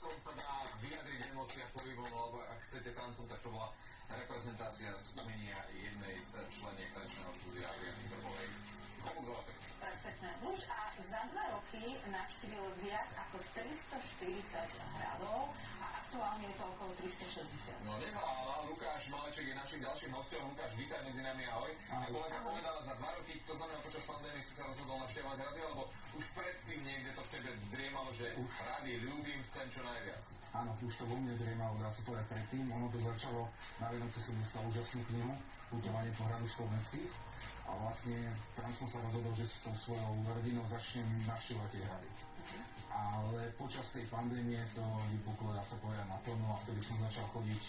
Slovenskom sa dá vyjadriť v emóciách pohybom, alebo ak chcete tancom, tak to bola reprezentácia z umenia jednej z členiek tanečného štúdia Adriany Vrbovej. Perfektné. Muž a za 2 roky navštívil viac ako 340 hradov a aktuálne je to okolo 360. No nezavála, Lukáš Maleček je našim ďalším hostom. Lukáš, vítaj medzi nami, ahoj. Ako Lenka povedala, za 2 roky, to znamená počas pandémie si sa rozhodol navštevovať hrady, alebo už predtým niekde to v tebe driemalo, že hrady ľúbim, chcem čo najviac. Áno, už to vo mne driemalo, dá sa povedať predtým. Ono to začalo, na Vianoce som dostal úžasnú knihu, Putovanie po hradoch slovenských. A vlastne tam som sa rozhodol, že s tou svojou rodinou začnem navštevovať tie hrady. Ale počas tej pandémie to vypuklo, dá sa povedať, naplno a vtedy som začal chodiť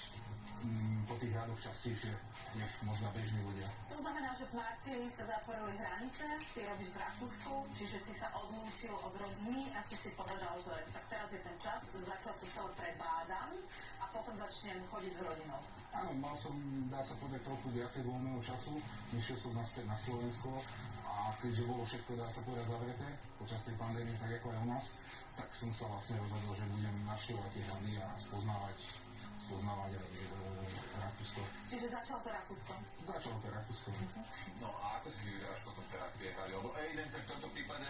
po tých hradoch častejšie, než možno bežní ľudia. To znamená, že v marci sa zatvorili hranice, ty robíš v Rakúsku, čiže si sa odlúčil od rodiny a si povedal, že tak teraz je ten čas, zatiaľ to celé prebádam a potom začnem chodiť s rodinou. Áno, mal som, dá sa povedať, trochu viacej voľného času, nešiel som naspäť na Slovensko a keďže bolo všetko, dá sa povedať, zavreté počas tej pandémie, tak ako aj u nás, tak som sa vlastne rozhodol, že budem navštevovať tie hrady a spoznávať aj Rakúsko. Čiže začalo to Rakúsko? Začalo to Rakúsko. No a ako si vyberáš potom teda tie hrady? Lebo evidentne v tomto prípade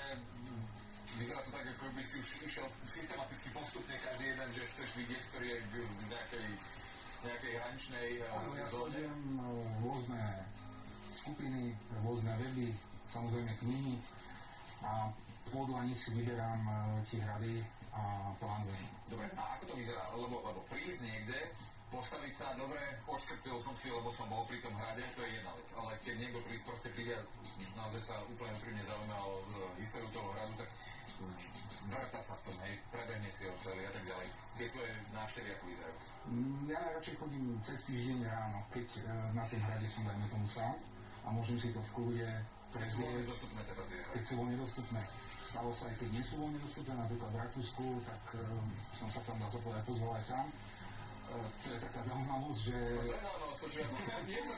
vyzerá to tak, ako by si už išiel systematicky postupne každý jeden, že chceš vidieť, ktorý je v nejakej hraničnej zóne. Ja zóne. Rôzne skupiny, rôzne weby, samozrejme knihy a podľa nich si vyberám tie hrady a plánujem. Dobre, a ako to vyzerá? Lebo prísť niekde, postaviť sa, dobre, oškrtil som si, lebo som bol pri tom hrade, to je jedna vec. Ale keď niekto proste príde a naozaj sa úplne úprimne zaujíma o históriu toho hradu, tak vrta sa v tom, hej, prebehne si ho celý a tak ďalej. Tie tvoje návštevy ako vyzerajú? Ja najradšej chodím cez týždeň ráno, keď na tom hrade som, dajme tomu, sám a môžem si to v kľude prezrieť. Keď sú voľne dostupné. Stalo sa aj keď nie sú voľne dostupné, napríklad v Rakúsku, tak som sa tam, dá sa povedať, pozval aj sám. To je taká zaujímavosť, že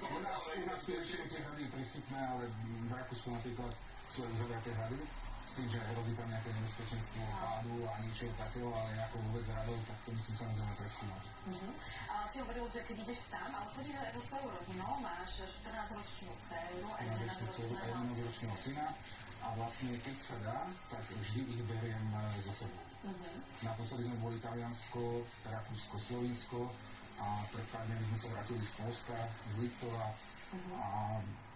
u nás sú ešte tie hrady prístupné, ale v Rakúsku napríklad sú aj uzavreté hrady, s tým, že hrozí tam nejaké nebezpečenstvo pádu a ničoho takého, ale ako vôbec radov, tak to musím samozrejme preskúmať. A si hovoril, že keď ideš sám, ale chodíš aj so svojou rodinou, máš 14-ročnú dcéru a 11-ročného syna a vlastne keď sa dá, tak vždy ich beriem so sebou. Naposledy sme boli Taliansko, Rakúsko, Slovinsko a pred pár dňami sme sa vrátili z Polska, z Liptova a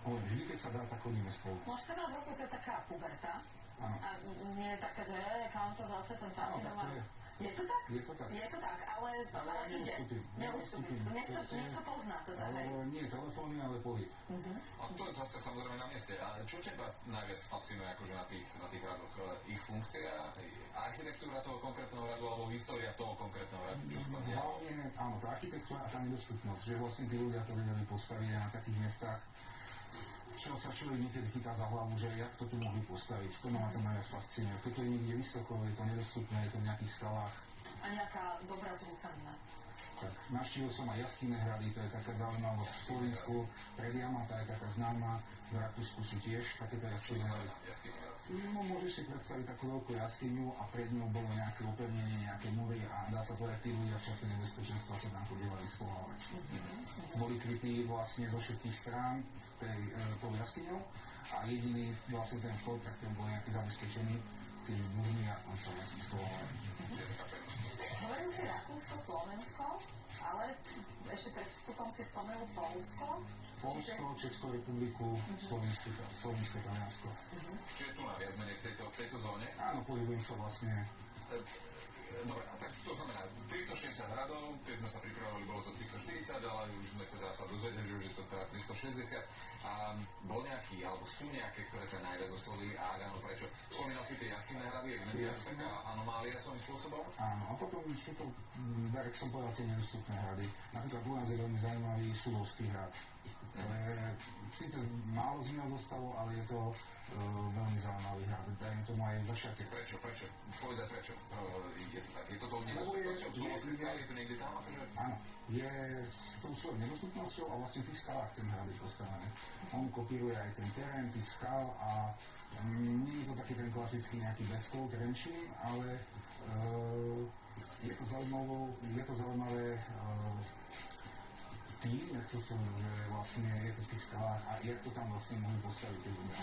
vždy keď sa dá, tak chodíme spolu. No 14 rokov to je taká puberta. Áno. A nie je taká, že kam to zase ten tatino má... Je to tak? Je to tak. Je to tak, ale ide. Neustúpim. Nech to pozná teda, hej? Nie telefóny, ale pohyb. A to je zase samozrejme na mieste. A čo teba najviac fascinuje akože na tých radoch? Ich funkcia, architektúra toho konkrétneho radu alebo história toho konkrétneho radu? Hlavne, áno, tá architektúra a tá nedostupnosť, že vlastne tí ľudia to vedeli postaviť na takých miestach, čo sa človek niekedy chytá za hlavu, že jak to tu mohli postaviť. To ma na to najviac fascinuje. Keď to je niekde vysoko, je to nedostupné, je to v nejakých skalách. A nejaká dobrá zrúcanina. Tak navštívil som aj jaskinné hrady, to je taká zaujímavosť v Slovensku. Prediama, tá je taká známa, v Rakúsku sú tiež takéto jaskinné hrady. No, môžeš si predstaviť takú veľkú jaskyňu a pred ňou bolo nejaké opevnenie, nejaké múry a dá sa povedať, tí ľudia v čase nebezpečenstva sa tam chodievali schovávať. Boli krytí vlastne zo všetkých strán tou jaskyňou a jediný vlastne ten vchod, tak ten bol nejaký zabezpečený tými múrmi a tam sa vlastne schovávali. Hovoril si Rakúsko, Slovensko, ale ešte pred vstupom si spomenul Poľsko. Poľsko, Českú republiku, Slovensko, Taliansko. Čiže tu na viac menej v tejto zóne? Áno, pohybujem sa vlastne. Dobre, a tak to znamená 360 hradov, keď sme sa pripravovali, bolo to 340, ale už sme teda sa dozvedeli, že už je to teda 360. A bol nejaký, alebo sú nejaké, ktoré ťa najviac oslovili a áno, prečo? Spomínal si tie jaskinné hrady, je taká anomália svojím spôsobom? Áno, a potom sú to, tak som povedal, tie nedostupné hrady. Napríklad u nás je veľmi zaujímavý Sulovský hrad. To je, síce málo z neho zostalo, ale je to veľmi zaujímavý hrad. Dajme tomu aj Vršatec. Prečo? Povedz aj prečo. Je to tak? Je to tou nedostupnosťou? Sulovský skály, je to niekde tam? Akože? Áno, je s tou svojou nedostupnosťou a vlastne v tých skalách ten hrad je postavený. On kopíruje aj ten terén tých skal a nie je to taký ten klasický nejaký Beckov, Trenčín, ale Je to zaujímavé tým, jak sa spomenul, že vlastne je to v tých skalách a jak to tam vlastne mohli postaviť tie ľudia.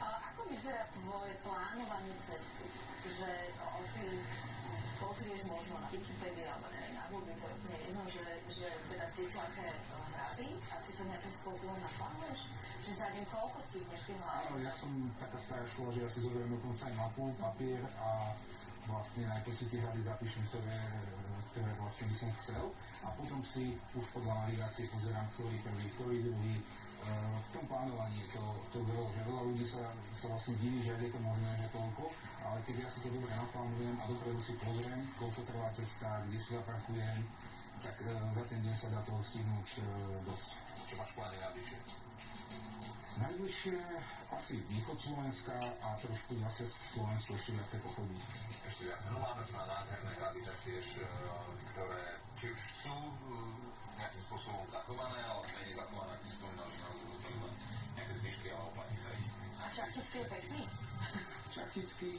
A ako vyzerá tvoje plánovanie cesty? Že si pozrieš možno na Wikipédii alebo neviem, na Google, to je úplne jedno, že teda kde sú aké hrady a si to nejakým spôsobom naplánuješ? Že zájdem koľko stihneš tým hlavne? Áno, ja som taká stará škola, že ja si zoberiem dokonca aj mapu, papier a vlastne najprv si tie hrady zapíšem, ktoré vlastne by som chcel a potom si už podľa navigácie pozerám, ktorý prvý, ktorý druhý. V tom plánovaní je to veľa, že veľa ľudí sa vlastne diví, že je to možné, že toľko, ale keď ja si to dobre naplánujem a dopredu si pozriem, koľko trvá cesta, kde si zaparkujem, tak za ten deň sa dá toho stihnúť dosť. Čo máš v pláne najbližšie? Najbližšie asi východ Slovenska a trošku zase Slovensko ešte viacej pochodí. Ešte viac. No máme tu na nádherné hrady taktiež, ktoré či už sú nejakým spôsobom zachované, ale menej zachované, ako si spomínal, že naozaj zostali len nejaké zvyšky, ale oplatí sa ich. A Čachtický je pekný? Čachtický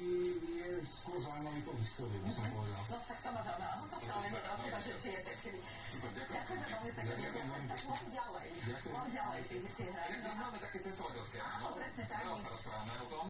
je skôr zaujímavý tou históriou, by som povedal. No však to ma zaujímavé, som chcela vedieť od teba, že či je pekný. Super, ďakujem. Ďakujeme veľmi pekne, tak mám ďalej tie hrady. Máme také cestovateľské, Áno, presne tak. Veľa sa rozprávame o tom.